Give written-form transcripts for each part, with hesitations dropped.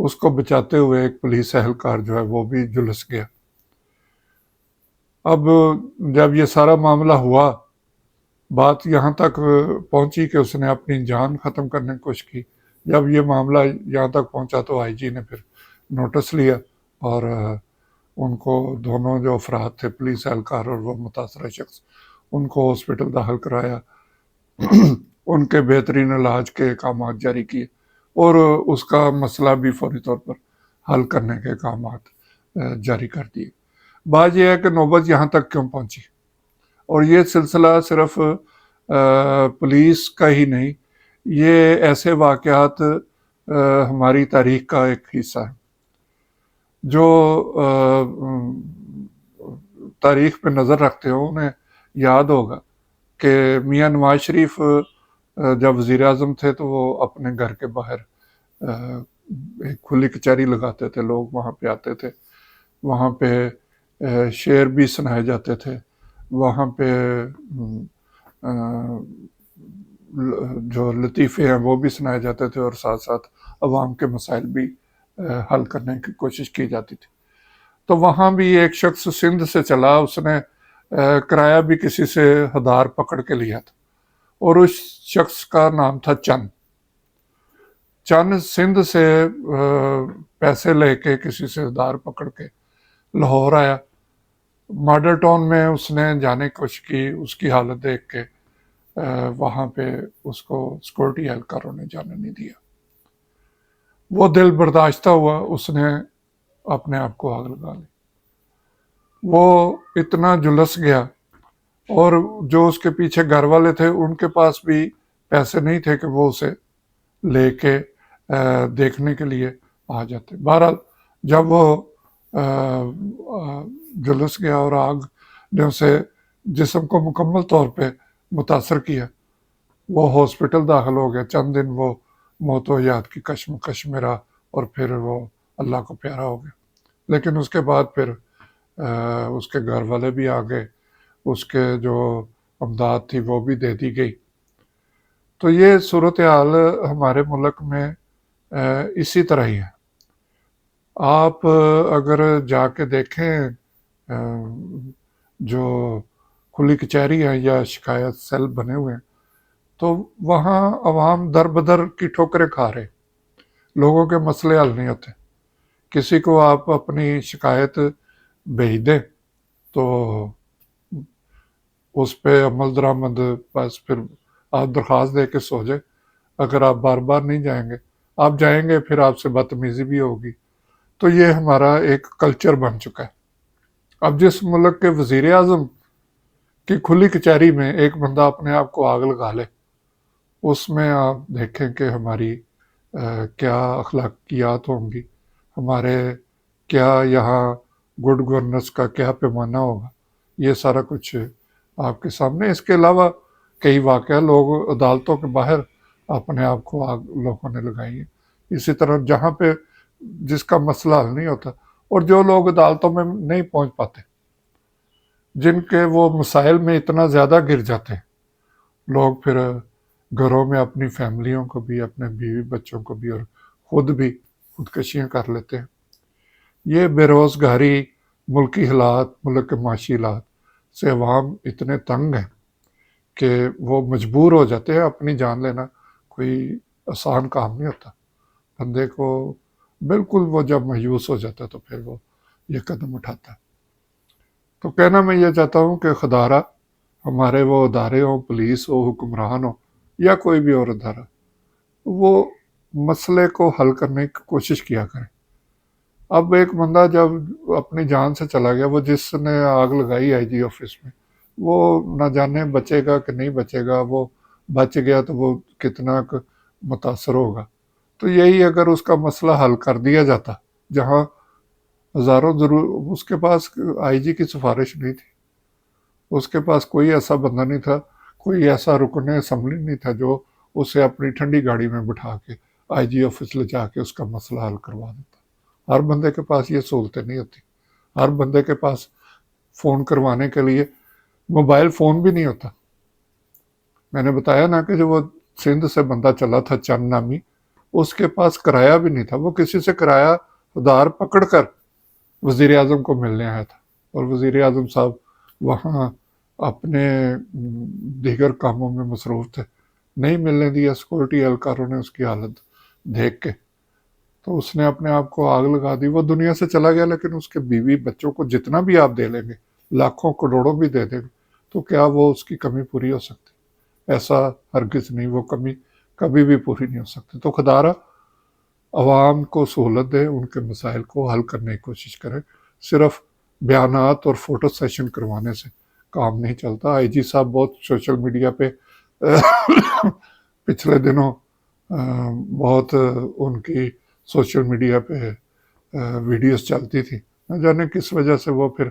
اس کو بچاتے ہوئے ایک پولیس اہلکار جو ہے وہ بھی جھلس گیا۔ اب جب یہ سارا معاملہ ہوا، بات یہاں تک پہنچی کہ اس نے اپنی جان ختم کرنے کی کوشش کی۔ جب یہ معاملہ یہاں تک پہنچا تو آئی جی نے پھر نوٹس لیا اور ان کو دونوں جو افراد تھے، پولیس اہلکار اور وہ متاثرہ شخص، ان کو ہاسپٹل داخل کرایا، ان کے بہترین علاج کے اقدامات جاری کیے اور اس کا مسئلہ بھی فوری طور پر حل کرنے کے اقدامات جاری کر دیے۔ بات یہ ہے کہ نوبت یہاں تک کیوں پہنچی، اور یہ سلسلہ صرف پولیس کا ہی نہیں، یہ ایسے واقعات ہماری تاریخ کا ایک حصہ ہے جو تاریخ پہ نظر رکھتے ہو انہیں یاد ہوگا کہ میاں نواز شریف جب وزیر اعظم تھے تو وہ اپنے گھر کے باہر ایک کھلی کچہری لگاتے تھے، لوگ وہاں پہ آتے تھے، وہاں پہ شعر بھی سنائے جاتے تھے، وہاں پہ جو لطیفے ہیں وہ بھی سنائے جاتے تھے، اور ساتھ ساتھ عوام کے مسائل بھی حل کرنے کی کوشش کی جاتی تھی۔ تو وہاں بھی ایک شخص سندھ سے چلا، اس نے کرایہ بھی کسی سے ہدار پکڑ کے لیا تھا، اور اس شخص کا نام تھا چند سندھ سے پیسے لے کے کسی سے ہدار پکڑ کے لاہور آیا۔ ماڈل ٹاؤن میں اس نے جانے کی کوشش کی، اس کی حالت دیکھ کے وہاں پہ اس کو سیکورٹی اہلکاروں نے جانے نہیں دیا۔ وہ دل برداشتہ ہوا، اس نے اپنے آپ کو آگ لگا لی۔ وہ اتنا جلس گیا، اور جو اس کے پیچھے گھر والے تھے ان کے پاس بھی پیسے نہیں تھے کہ وہ اسے لے کے دیکھنے کے لیے آ جاتے۔ بہرحال جب وہ جلس گیا اور آگ نے اسے جسم کو مکمل طور پہ متاثر کیا، وہ ہاسپٹل داخل ہو گیا۔ چند دن وہ موت و حیات کی کشمکش میں رہا، اور پھر وہ اللہ کو پیارا ہو گیا۔ لیکن اس کے بعد پھر اس کے گھر والے بھی آ گئے، اس کے جو امداد تھی وہ بھی دے دی گئی۔ تو یہ صورتحال ہمارے ملک میں اسی طرح ہی ہے۔ آپ اگر جا کے دیکھیں جو کھلی کچہری ہے یا شکایت سیل بنے ہوئے ہیں، تو وہاں عوام در بدر کی ٹھوکریں کھا رہے، لوگوں کے مسئلے حل نہیں ہوتے۔ کسی کو آپ اپنی شکایت بھیج دیں تو اس پہ عمل درآمد، بس پھر آپ درخواست دے کے سو جائیں۔ اگر آپ بار بار نہیں جائیں گے، آپ جائیں گے پھر آپ سے بدتمیزی بھی ہوگی۔ تو یہ ہمارا ایک کلچر بن چکا ہے۔ اب جس ملک کے وزیر اعظم کی کھلی کچہری میں ایک بندہ اپنے آپ کو آگ لگا لے، اس میں آپ دیکھیں کہ ہماری کیا اخلاقیات ہوں گی، ہمارے کیا یہاں گڈ گورننس کا کیا پیمانہ ہوگا۔ یہ سارا کچھ آپ کے سامنے۔ اس کے علاوہ کئی واقعہ، لوگ عدالتوں کے باہر اپنے آپ کو آگ لوگوں نے لگائی ہے۔ اسی طرح جہاں پہ جس کا مسئلہ حل نہیں ہوتا، اور جو لوگ عدالتوں میں نہیں پہنچ پاتے، جن کے وہ مسائل میں اتنا زیادہ گر جاتے ہیں، لوگ پھر گھروں میں اپنی فیملیوں کو بھی، اپنے بیوی بچوں کو بھی، اور خود بھی خودکشیاں کر لیتے ہیں۔ یہ بے روزگاری، ملکی حالات، ملک کے معاشی حالات سے عوام اتنے تنگ ہیں کہ وہ مجبور ہو جاتے ہیں۔ اپنی جان لینا کوئی آسان کام نہیں ہوتا۔ بندے کو بالکل وہ جب مایوس ہو جاتا ہے تو پھر وہ یہ قدم اٹھاتا ہے۔ تو کہنا میں یہ چاہتا ہوں کہ خدارہ ہمارے وہ ادارے ہوں، پولیس ہو، حکمران ہو، یا کوئی بھی اور ادارہ، وہ مسئلے کو حل کرنے کی کوشش کیا کریں۔ اب ایک بندہ جب اپنی جان سے چلا گیا، وہ جس نے آگ لگائی آئی جی آفس میں، وہ نہ جانے بچے گا کہ نہیں بچے گا، وہ بچ گیا تو وہ کتنا متاثر ہوگا۔ تو یہی اگر اس کا مسئلہ حل کر دیا جاتا، جہاں ہزاروں اس کے پاس آئی جی کی سفارش نہیں تھی، اس کے پاس کوئی ایسا بندہ نہیں تھا، کوئی ایسا رکن اسمبلی نہیں تھا جو اسے اپنی ٹھنڈی گاڑی میں بٹھا کے آئی جی آفس لے جا کے اس کا مسئلہ حل کروا دیتا۔ ہر بندے کے پاس یہ سہولتیں نہیں ہوتی۔ ہر بندے کے پاس فون کروانے کے لیے موبائل فون بھی نہیں ہوتا۔ میں نے بتایا نا کہ جو وہ سندھ سے بندہ چلا تھا چند نامی، اس کے پاس کرایہ بھی نہیں تھا، وہ کسی سے کرایہ دار پکڑ کر وزیر اعظم کو ملنے آیا تھا، اور وزیر اعظم صاحب وہاں اپنے دیگر کاموں میں مصروف تھے، نہیں ملنے دیا سیکورٹی اہلکاروں نے اس کی حالت دیکھ کے، تو اس نے اپنے آپ کو آگ لگا دی، وہ دنیا سے چلا گیا، لیکن اس کے بیوی بچوں کو جتنا بھی آپ دے لیں گے، لاکھوں کروڑوں بھی دے دیں گے، تو کیا وہ اس کی کمی پوری ہو سکتی؟ ایسا ہرگز نہیں، وہ کمی کبھی بھی پوری نہیں ہو سکتی۔ تو خدا را عوام کو سہولت دے، ان کے مسائل کو حل کرنے کی کوشش کرے، صرف بیانات اور فوٹو سیشن کروانے سے کام نہیں چلتا۔ آئی جی صاحب بہت سوشل میڈیا پہ پچھلے دنوں بہت ان کی سوشل میڈیا پہ ویڈیوز چلتی تھی، نہ جانے کس وجہ سے وہ پھر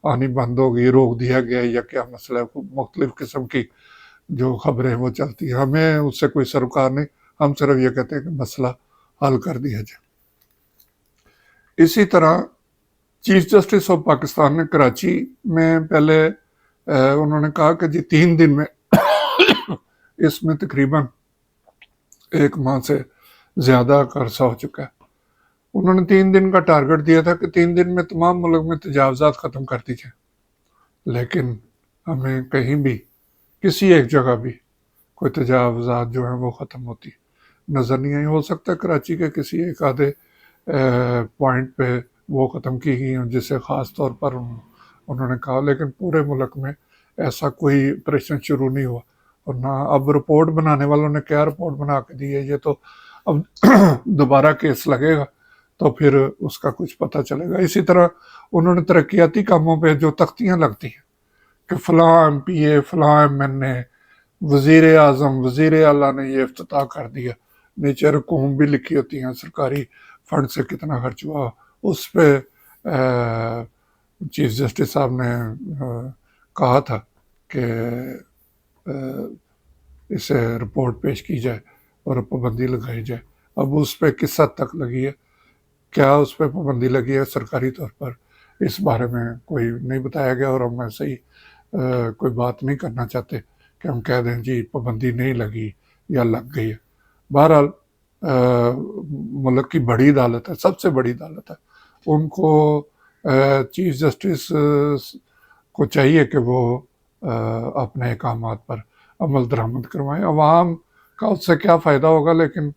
آنی بند ہو گئی، روک دیا گیا یا کیا مسئلہ ہے، مختلف قسم کی جو خبریں وہ چلتی ہیں، ہمیں اس سے کوئی سروکار نہیں، ہم صرف یہ کہتے ہیں کہ مسئلہ حل کر دیا جائے۔ اسی طرح چیف جسٹس آف پاکستان نے کراچی میں پہلے انہوں نے کہا کہ جی 3 دن میں اس میں تقریباً 1 ماہ سے زیادہ کا عرصہ ہو چکا ہے، انہوں نے 3 دن کا ٹارگٹ دیا تھا کہ 3 دن میں تمام ملک میں تجاوزات ختم کر دی جائیں، لیکن ہمیں کہیں بھی کسی ایک جگہ بھی کوئی تجاوزات جو ہیں وہ ختم ہوتی نظر نہیں آئی۔ ہو سکتا ہے کراچی کے کسی ایک آدھے پوائنٹ پہ وہ ختم کی گئی ہوں جسے خاص طور پر انہوں نے کہا، لیکن پورے ملک میں ایسا کوئی آپریشن شروع نہیں ہوا، اور نہ اب رپورٹ بنانے والوں نے کیا رپورٹ بنا کے دی ہے، یہ تو اب دوبارہ کیس لگے گا تو پھر اس کا کچھ پتہ چلے گا۔ اسی طرح انہوں نے ترقیاتی کاموں پہ جو تختیاں لگتی ہیں کہ فلاں ایم پی اے، فلاں ایم این اے، وزیر اعظم، وزیر اعلیٰ نے یہ افتتاح کر دیا، نیچے رقوم بھی لکھی ہوتی ہیں سرکاری فنڈ سے کتنا خرچ ہوا، اس پہ چیف جسٹس صاحب نے کہا تھا کہ اسے رپورٹ پیش کی جائے اور پابندی لگائی جائے۔ اب اس پہ کس حد تک لگی ہے، کیا اس پہ پابندی لگی ہے سرکاری طور پر، اس بارے میں کوئی نہیں بتایا گیا، اور ہم ایسے ہی کوئی بات نہیں کرنا چاہتے کہ ہم کہہ دیں جی پابندی نہیں لگی یا لگ گئی ہے۔ بہرحال ملک کی بڑی عدالت ہے، سب سے بڑی عدالت ہے، ان کو چیف جسٹس کو چاہیے کہ وہ اپنے احکامات پر عمل درآمد کروائیں۔ عوام کا اس سے کیا فائدہ ہوگا، لیکن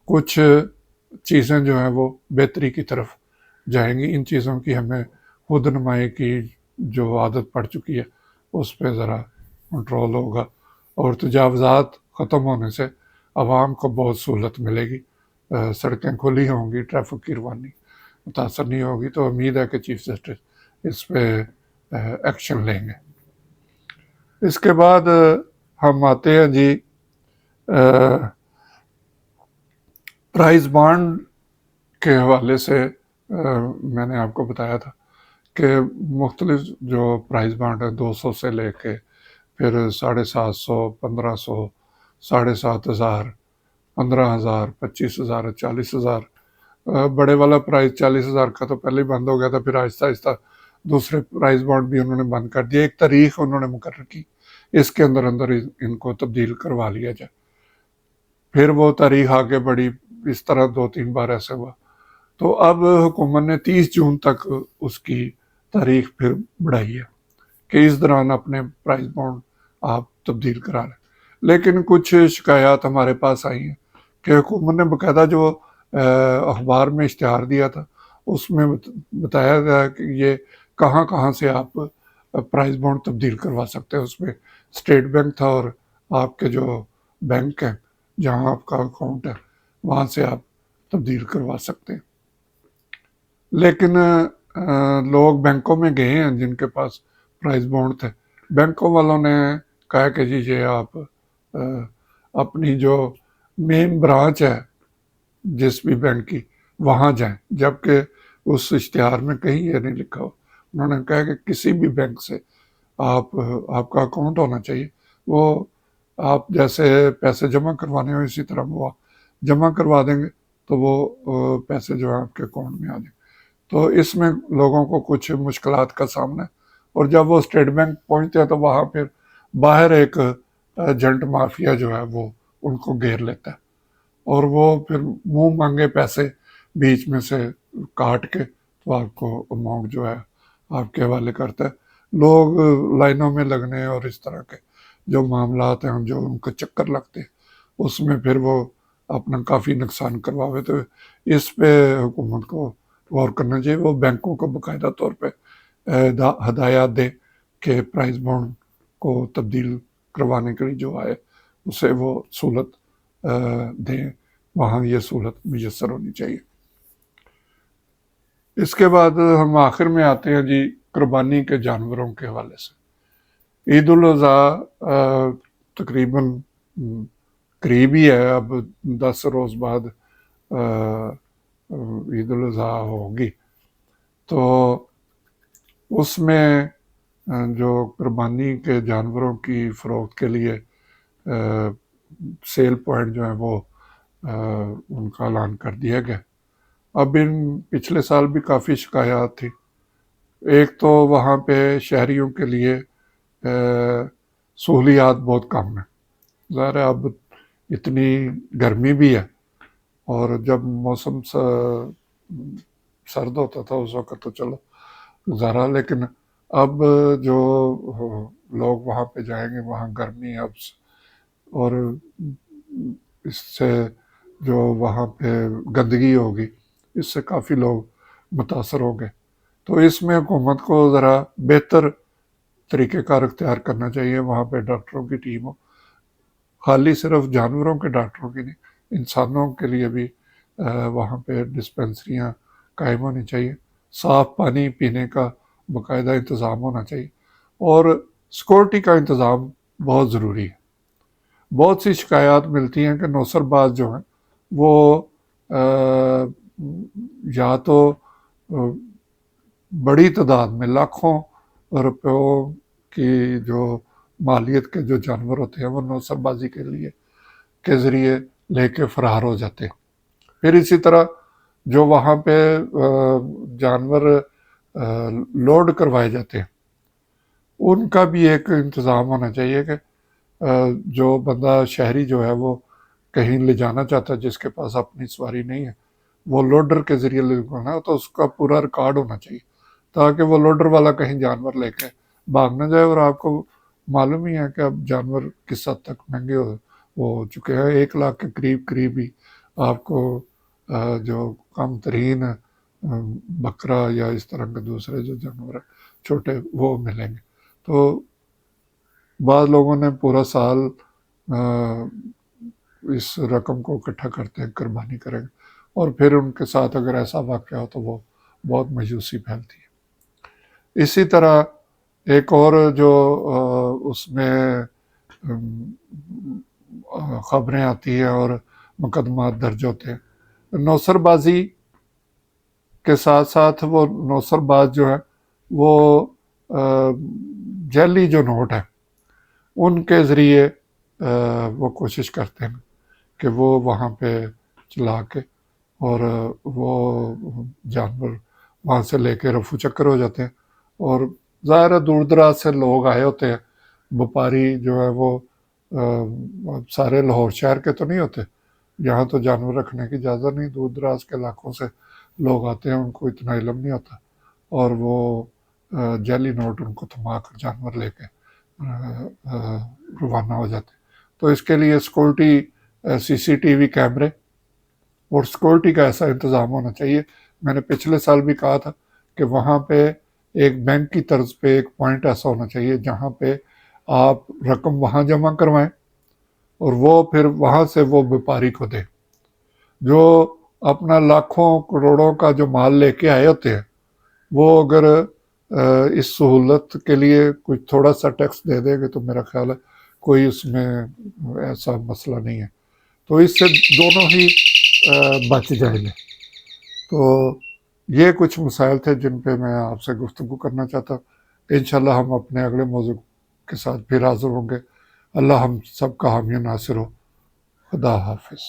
کچھ چیزیں جو ہیں وہ بہتری کی طرف جائیں گی۔ ان چیزوں کی ہمیں خود نمائی کی جو عادت پڑ چکی ہے اس پہ ذرا کنٹرول ہوگا، اور تجاوزات ختم ہونے سے عوام کو بہت سہولت ملے گی، سڑکیں کھلی ہوں گی، ٹریفک کی روانی متاثر نہیں ہوگی، تو امید ہے کہ چیف جسٹس اس پہ ایکشن لیں گے۔ اس کے بعد ہم آتے ہیں جی پرائز بانڈ کے حوالے سے۔ میں نے آپ کو بتایا تھا کہ مختلف جو پرائز بانڈ ہے 200 سے لے کے پھر 750، 1500، 7500، 15,000، 25,000، 40,000، بڑے والا پرائز 40,000 کا تو پہلے ہی بند ہو گیا تھا، پھر آہستہ آہستہ دوسرے پرائز بانڈ بھی انہوں نے بند کر دیا، ایک تاریخ انہوں نے مقرر کی، اس کے اندر ان کو تبدیل کروا لیا جائے، پھر وہ تاریخ آگے بڑھی، اس طرح 2-3 بار ایسے ہوا، تو اب حکومت نے 30 جون تک اس کی تاریخ پھر بڑھائی ہے کہ اس دوران اپنے پرائز بانڈ آپ تبدیل کرا لیں۔ لیکن کچھ شکایات ہمارے پاس آئی ہیں کہ حکومت نے باقاعدہ جو اخبار میں اشتہار دیا تھا اس میں بتایا گیا کہ یہ کہاں کہاں سے آپ پرائز بانڈ تبدیل کروا سکتے ہیں، اس میں اسٹیٹ بینک تھا اور آپ کے جو بینک ہیں جہاں آپ کا اکاؤنٹ ہے وہاں سے آپ تبدیل کروا سکتے ہیں، لیکن لوگ بینکوں میں گئے ہیں جن کے پاس پرائز بانڈ تھے، بینکوں والوں نے کہا کہ جی یہ آپ اپنی جو مین برانچ ہے جس بھی بینک کی وہاں جائیں، جبکہ اس اشتہار میں کہیں یہ نہیں لکھا ہو۔ انہوں نے کہا کہ کسی بھی بینک سے آپ کا اکاؤنٹ ہونا چاہیے، وہ آپ جیسے پیسے جمع کروانے ہو اسی طرح وہ جمع کروا دیں گے تو وہ پیسے جو ہیں آپ کے اکاؤنٹ میں آ جائیں۔ تو اس میں لوگوں کو کچھ مشکلات کا سامنا ہے، اور جب وہ اسٹیٹ بینک پہنچتے ہیں تو وہاں پھر باہر ایک ایجنٹ مافیا جو ہے وہ ان کو گھیر لیتا ہے، اور وہ پھر منہ مانگے پیسے بیچ میں سے کاٹ کے تو آپ کو اماؤنٹ جو ہے آپ کے حوالے کرتا ہے۔ لوگ لائنوں میں لگنے اور اس طرح کے جو معاملات ہیں جو ان کو چکر لگتے ہیں اس میں پھر وہ اپنا کافی نقصان کرواوے، تو اس پہ حکومت کو غور کرنا چاہیے، وہ بینکوں کو باقاعدہ طور پہ ہدایات دے کہ پرائز بانڈ کو تبدیل کروانے کے لیے جو آئے اسے وہ سہولت دیں، وہاں یہ سہولت میسر ہونی چاہیے۔ اس کے بعد ہم آخر میں آتے ہیں جی قربانی کے جانوروں کے حوالے سے۔ عید الاضحیٰ تقریباً قریب ہی ہے، اب 10 روز بعد عید الاضحیٰ ہوگی، تو اس میں جو قربانی کے جانوروں کی فروخت کے لیے سیل پوائنٹ جو ہیں وہ ان کا اعلان کر دیا گیا۔ اب پچھلے سال بھی کافی شکایات تھی۔ ایک تو وہاں پہ شہریوں کے لیے سہولیات بہت کم ہیں، ظاہر ہے اب اتنی گرمی بھی ہے، اور جب موسم سرد ہوتا تھا اس وقت تو چلو گزارا، لیکن اب جو لوگ وہاں پہ جائیں گے وہاں گرمی اب، اور اس سے جو وہاں پہ گندگی ہوگی اس سے کافی لوگ متاثر ہوں گے۔ تو اس میں حکومت کو ذرا بہتر طریقہ کار اختیار کرنا چاہیے، وہاں پہ ڈاکٹروں کی ٹیم ہو، خالی صرف جانوروں کے ڈاکٹروں کی نہیں، انسانوں کے لیے بھی وہاں پہ ڈسپنسریاں قائم ہونی چاہیے، صاف پانی پینے کا باقاعدہ انتظام ہونا چاہیے، اور سیکورٹی کا انتظام بہت ضروری ہے۔ بہت سی شکایات ملتی ہیں کہ نوسر باز جو ہیں وہ یا تو بڑی تعداد میں لاکھوں روپیوں کی جو مالیت کے جو جانور ہوتے ہیں وہ نوسر بازی کے ذریعے لے کے فرار ہو جاتے ہیں۔ پھر اسی طرح جو وہاں پہ جانور لوڈ کروائے جاتے ہیں ان کا بھی ایک انتظام ہونا چاہیے کہ جو بندہ شہری جو ہے وہ کہیں لے جانا چاہتا ہے جس کے پاس اپنی سواری نہیں ہے، وہ لوڈر کے ذریعے لے جانا ہے تو اس کا پورا ریکارڈ ہونا چاہیے، تاکہ وہ لوڈر والا کہیں جانور لے کے بھاگ نہ جائے۔ اور آپ کو معلوم ہی ہے کہ اب جانور کس حد تک مہنگے ہو چکے ہیں، 1 لاکھ کے قریب ہی آپ کو جو کم ترین بکرا یا اس طرح کے دوسرے جو جانور ہیں چھوٹے وہ ملیں گے۔ تو بعض لوگوں نے پورا سال اس رقم کو اکٹھا کرتے ہیں، قربانی کریں گے، اور پھر ان کے ساتھ اگر ایسا واقعہ ہو تو وہ بہت مایوسی پھیلتی ہے۔ اسی طرح ایک اور جو اس میں خبریں آتی ہیں اور مقدمات درج ہوتے ہیں، نوسر بازی کے ساتھ ساتھ وہ نوسر باز جو ہے وہ جعلی جو نوٹ ہے ان کے ذریعے وہ کوشش کرتے ہیں کہ وہ وہاں پہ چلا کے اور وہ جانور وہاں سے لے کے رفو چکر ہو جاتے ہیں، اور ظاہر ہے دور دراز سے لوگ آئے ہوتے ہیں، وپاری جو ہے وہ سارے لاہور شہر کے تو نہیں ہوتے، یہاں تو جانور رکھنے کی اجازت نہیں، دور دراز کے علاقوں سے لوگ آتے ہیں، ان کو اتنا علم نہیں ہوتا، اور وہ جعلی نوٹ ان کو تھما کر جانور لے کے روانہ ہو جاتے ہیں۔ تو اس کے لیے سیکورٹی CCTV کیمرے اور سیکورٹی کا ایسا انتظام ہونا چاہیے۔ میں نے پچھلے سال بھی کہا تھا کہ وہاں پہ ایک بینک کی طرز پہ ایک پوائنٹ ایسا ہونا چاہیے جہاں پہ آپ رقم وہاں جمع کروائیں اور وہ پھر وہاں سے وہ بیپاری کو دیں، جو اپنا لاکھوں کروڑوں کا جو مال لے کے آئے ہوتے ہیں وہ اگر اس سہولت کے لیے کچھ تھوڑا سا ٹیکس دے دے گے تو میرا خیال ہے کوئی اس میں ایسا مسئلہ نہیں ہے، تو اس سے دونوں ہی بچ جائیں گے۔ تو یہ کچھ مسائل تھے جن پہ میں آپ سے گفتگو کرنا چاہتا ہوں۔ انشاءاللہ ہم اپنے اگلے موضوع کے ساتھ پھر حاضر ہوں گے۔ اللہ ہم سب کا حامی و ناصر ہو۔ خدا حافظ۔